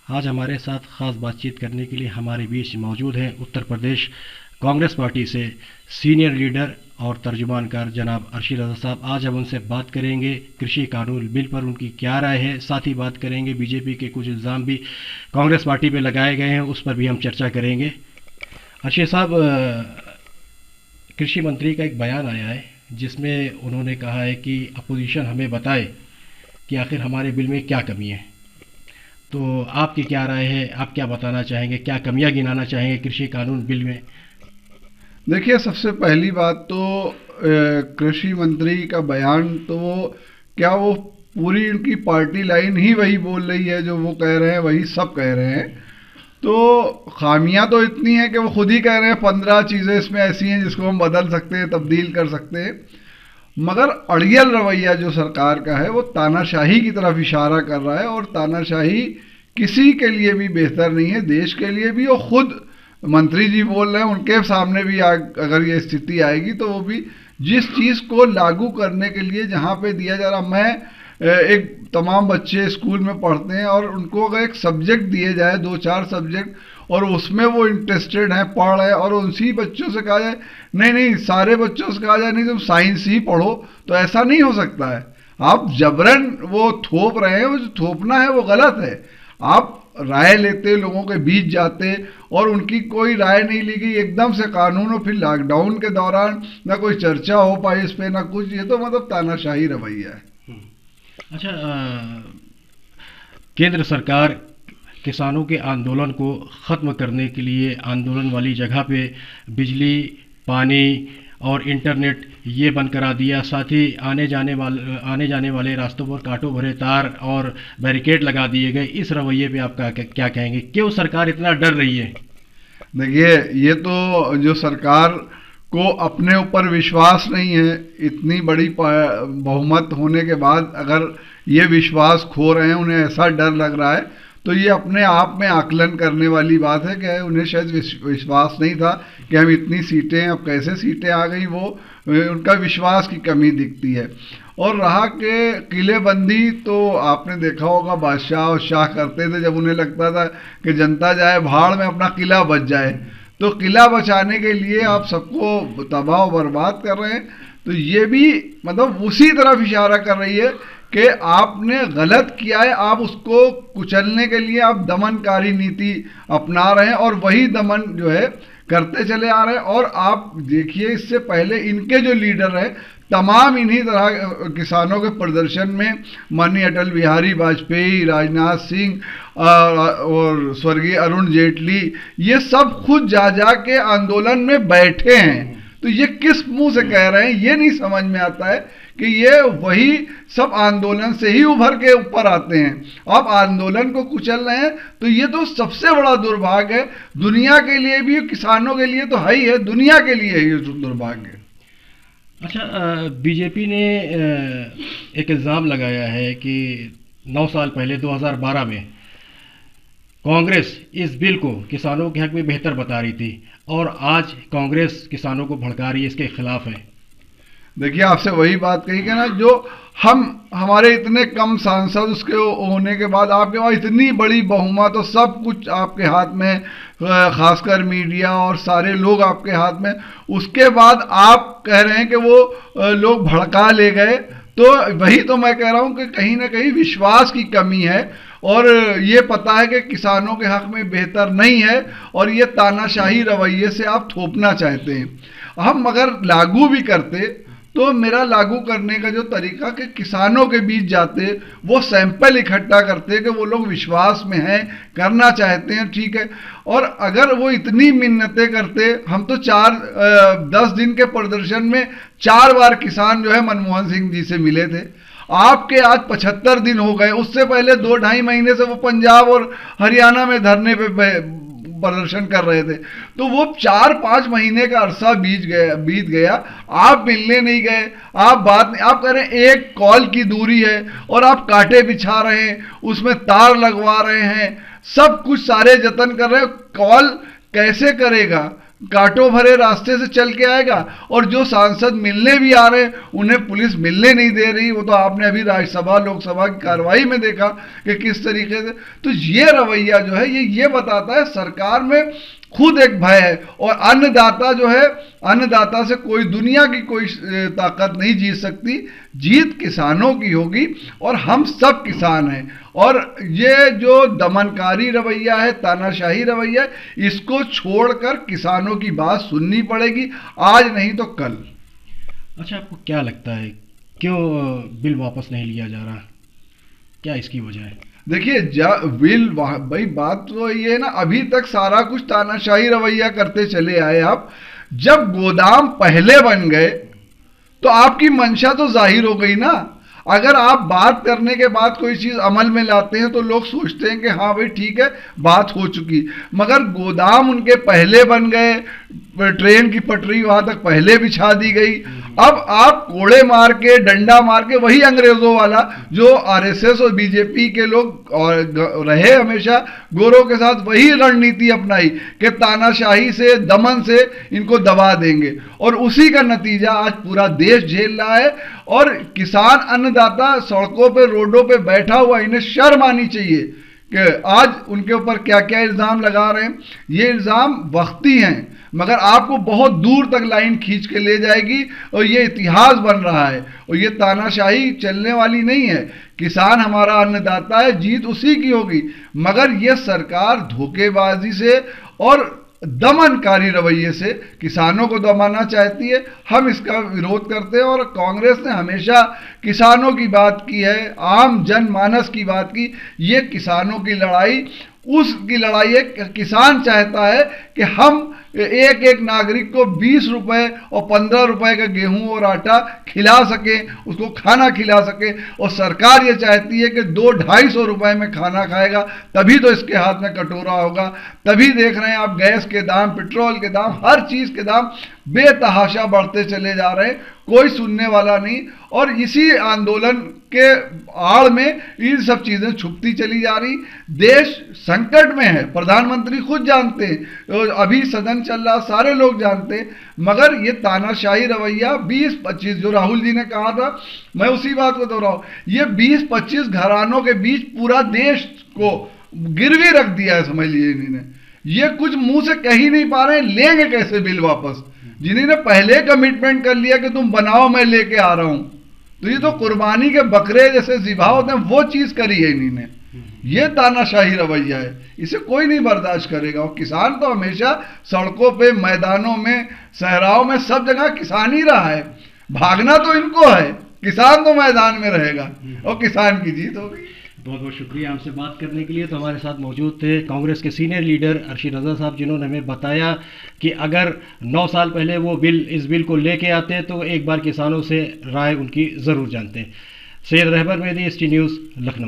आज हमारे साथ खास बातचीत करने के लिए हमारे बीच मौजूद हैं उत्तर प्रदेश कांग्रेस पार्टी से सीनियर लीडर और तर्जुमानकार जनाब अरशद रज़ा साहब। आज हम उनसे बात करेंगे कृषि कानून बिल पर उनकी क्या राय है, साथ ही बात करेंगे बीजेपी के कुछ इल्ज़ाम भी कांग्रेस पार्टी पे लगाए गए हैं, उस पर भी हम चर्चा करेंगे। अरशद साहब, कृषि मंत्री का एक बयान आया है जिसमें उन्होंने कहा है कि अपोजिशन हमें बताए कि आखिर हमारे बिल में क्या कमी है। तो आपकी क्या राय है, आप क्या बताना चाहेंगे, क्या कमियां गिनाना चाहेंगे कृषि कानून बिल में? देखिए, सबसे पहली बात तो कृषि मंत्री का बयान तो क्या वो पूरी उनकी पार्टी लाइन ही वही बोल रही है, जो वो कह रहे हैं वही सब कह रहे हैं। तो खामियां तो इतनी हैं कि वो खुद ही कह रहे हैं 15 चीज़ें इसमें ऐसी हैं जिसको हम बदल सकते हैं, तब्दील कर सकते हैं। मगर अड़ियल रवैया जो सरकार का है वो तानाशाही की तरफ इशारा कर रहा है, और तानाशाही किसी के लिए भी बेहतर नहीं है, देश के लिए भी। और खुद मंत्री जी बोल रहे हैं, उनके सामने भी अगर ये स्थिति आएगी तो वो भी जिस चीज़ को लागू करने के लिए जहाँ पे दिया जा रहा, मैं एक तमाम बच्चे स्कूल में पढ़ते हैं और उनको अगर एक सब्जेक्ट दिए जाए, 2-4 सब्जेक्ट, और उसमें वो इंटरेस्टेड हैं, पढ़ रहे हैं, और उसी बच्चों से कहा जाए नहीं नहीं, सारे बच्चों से कहा जाए नहीं तुम साइंस ही पढ़ो, तो ऐसा नहीं हो सकता है। आप जबरन वो थोप रहे हैं, वो जो थोपना है वो गलत है। आप राय लेते, लोगों के बीच जाते, और उनकी कोई राय नहीं ली गई, एकदम से कानून, और फिर लॉकडाउन के दौरान ना कोई चर्चा हो पाई इस पे ना कुछ। ये तो मतलब तानाशाही रवैया है। अच्छा, केंद्र सरकार किसानों के आंदोलन को ख़त्म करने के लिए आंदोलन वाली जगह पे बिजली, पानी और इंटरनेट ये बंद करा दिया, साथ ही आने जाने वाले रास्तों पर कांटों भरे तार और बैरिकेड लगा दिए गए। इस रवैये पे आप क्या कहेंगे, क्यों सरकार इतना डर रही है? देखिए, ये तो जो सरकार को अपने ऊपर विश्वास नहीं है, इतनी बड़ी बहुमत होने के बाद अगर ये विश्वास खो रहे हैं, उन्हें ऐसा डर लग रहा है, तो ये अपने आप में आकलन करने वाली बात है कि उन्हें शायद विश्वास नहीं था कि हम इतनी सीटें, अब कैसे सीटें आ गई, वो उनका विश्वास की कमी दिखती है। और रहा कि किलेबंदी, तो आपने देखा होगा बादशाह और शाह करते थे, जब उन्हें लगता था कि जनता जाए भाड़ में, अपना किला बच जाए। तो किला बचाने के लिए आप सबको तबाह बर्बाद कर रहे हैं। तो ये भी मतलब उसी तरफ इशारा कर रही है कि आपने गलत किया है, आप उसको कुचलने के लिए आप दमनकारी नीति अपना रहे हैं, और वही दमन जो है करते चले आ रहे हैं। और आप देखिए, इससे पहले इनके जो लीडर हैं, तमाम इन्हीं तरह किसानों के प्रदर्शन में माननीय अटल बिहारी वाजपेयी, राजनाथ सिंह और स्वर्गीय अरुण जेटली, ये सब खुद जा जा के आंदोलन में बैठे हैं। तो ये किस मुंह से कह रहे हैं, ये नहीं समझ में आता है कि ये वही सब आंदोलन से ही उभर के ऊपर आते हैं। आप आंदोलन को कुचल रहे हैं, तो ये तो सबसे बड़ा दुर्भाग्य है, दुनिया के लिए भी, किसानों के लिए तो है ही है, दुनिया के लिए ये दुर्भाग्य है। अच्छा, बीजेपी ने एक इल्ज़ाम लगाया है कि 9 साल पहले 2012 में कांग्रेस इस बिल को किसानों के हक में बेहतर बता रही थी, और आज कांग्रेस किसानों को भड़का रही है, इसके खिलाफ है। देखिए, आपसे वही बात कही कि ना, जो हमारे इतने कम सांसद, उसके होने के बाद आपके पास इतनी बड़ी बहुमत, तो सब कुछ आपके हाथ में, खासकर मीडिया और सारे लोग आपके हाथ में, उसके बाद आप कह रहे हैं कि वो लोग भड़का ले गए। तो वही तो मैं कह रहा हूँ कि कहीं ना कहीं विश्वास की कमी है, और ये पता है कि किसानों के हक में बेहतर नहीं है, और ये तानाशाही रवैये से आप थोपना चाहते हैं। हम अगर लागू भी करते, तो मेरा लागू करने का जो तरीका कि किसानों के बीच जाते, वो सैंपल इकट्ठा करते कि वो लोग विश्वास में हैं, करना चाहते हैं, ठीक है। और अगर वो इतनी मिन्नतें करते, हम तो 10 दिन के प्रदर्शन में 4 बार किसान जो है मनमोहन सिंह जी से मिले थे। आपके आज 75 दिन हो गए, उससे पहले 2-2.5 महीने से वो पंजाब और हरियाणा में धरने पे प्रदर्शन कर रहे थे। तो वो 4-5 महीने का अरसा बीत गया, आप मिलने नहीं गए, आप बात नहीं, आप कह रहे हैं 1 कॉल की दूरी है, और आप कांटे बिछा रहे हैं, उसमें तार लगवा रहे हैं, सब कुछ सारे जतन कर रहे हैं। कॉल कैसे करेगा? कांटों भरे रास्ते से चल के आएगा, और जो सांसद मिलने भी आ रहे हैं उन्हें पुलिस मिलने नहीं दे रही। वो तो आपने अभी राज्यसभा लोकसभा की कार्रवाई में देखा कि किस तरीके से। तो ये रवैया जो है ये बताता है सरकार में खुद एक भय है, और अन्नदाता जो है, अन्नदाता से कोई दुनिया की कोई ताकत नहीं जीत सकती। जीत किसानों की होगी, और हम सब किसान हैं। और ये जो दमनकारी रवैया है, तानाशाही रवैया है, इसको छोड़कर किसानों की बात सुननी पड़ेगी, आज नहीं तो कल। अच्छा, आपको क्या लगता है क्यों बिल वापस नहीं लिया जा रहा? क्या इसकी वजह है? देखिए, बिल भाई बात तो ये है ना, अभी तक सारा कुछ तानाशाही रवैया करते चले आए आप। जब गोदाम पहले बन गए तो आपकी मंशा तो जाहिर हो गई ना। अगर आप बात करने के बाद कोई चीज़ अमल में लाते हैं तो लोग सोचते हैं कि हाँ भाई ठीक है, बात हो चुकी। मगर गोदाम उनके पहले बन गए, ट्रेन की पटरी वहां तक पहले बिछा दी गई। अब आप कोड़े मार के, डंडा मार के, वही अंग्रेजों वाला जो आरएसएस और बीजेपी के लोग और रहे हमेशा गोरों के साथ, वही रणनीति अपनाई कि तानाशाही से, दमन से इनको दबा देंगे, और उसी का नतीजा आज पूरा देश झेल रहा है। और किसान अन्नदाता सड़कों पे, रोडों पे बैठा हुआ, इन्हें शर्म आनी चाहिए कि आज उनके ऊपर क्या क्या इल्ज़ाम लगा रहे हैं। ये इल्ज़ाम वक्ती हैं, मगर आपको बहुत दूर तक लाइन खींच के ले जाएगी, और ये इतिहास बन रहा है, और ये तानाशाही चलने वाली नहीं है। किसान हमारा अन्नदाता है, जीत उसी की होगी। मगर ये सरकार धोखेबाजी से और दमनकारी रवैये से किसानों को दबाना चाहती है। हम इसका विरोध करते हैं, और कांग्रेस ने हमेशा किसानों की बात की है, आम जनमानस की बात की। ये किसानों की लड़ाई उसकी लड़ाई है। किसान चाहता है कि हम एक एक नागरिक को 20 रुपए और 15 रुपए का गेहूं और आटा खिला सकें, उसको खाना खिला सकें। और सरकार ये चाहती है कि 200-250 रुपए में खाना खाएगा, तभी तो इसके हाथ में कटोरा होगा। तभी देख रहे हैं आप गैस के दाम, पेट्रोल के दाम, हर चीज़ के दाम बेतहाशा बढ़ते चले जा रहे हैं, कोई सुनने वाला नहीं। और इसी आंदोलन के आड़ में ये सब चीज़ें छुपती चली जा रही। देश संकट में है, प्रधानमंत्री खुद जानते हैं, अभी सदन चल रहा, सारे लोग जानते हैं। मगर ये तानाशाही रवैया 20-25, जो राहुल जी ने कहा था, मैं उसी बात को दोहराऊं, ये 20-25 घरानों के बीच पूरा देश को गिरवी रख दिया है, समझ लीजिए इन्होंने। ये कुछ मुंह से कह ही नहीं पा रहे हैं, लेंगे कैसे बिल वापस, जिन्होंने पहले कमिटमेंट कर लिया कि तुम बनाओ, मैं लेके आ रहा हूं। तो ये तो कुर्बानी के बकरे जैसे ज़िबा होते हैं, वो चीज़ करी है इन्होंने। ये तानाशाही रवैया है, इसे कोई नहीं बर्दाश्त करेगा। और किसान तो हमेशा सड़कों पे, मैदानों में, सहराओं में, सब जगह किसान ही रहा है। भागना तो इनको है, किसान तो मैदान में रहेगा, और किसान की जीत होगी। बहुत बहुत शुक्रिया हमसे बात करने के लिए। तो हमारे साथ मौजूद थे कांग्रेस के सीनियर लीडर अर्शी रज़ा साहब, जिन्होंने हमें बताया कि अगर 9 साल पहले वो इस बिल को लेके आते तो एक बार किसानों से राय उनकी ज़रूर जानते। Syed Rahbar Mehdi, ST news, Lucknow.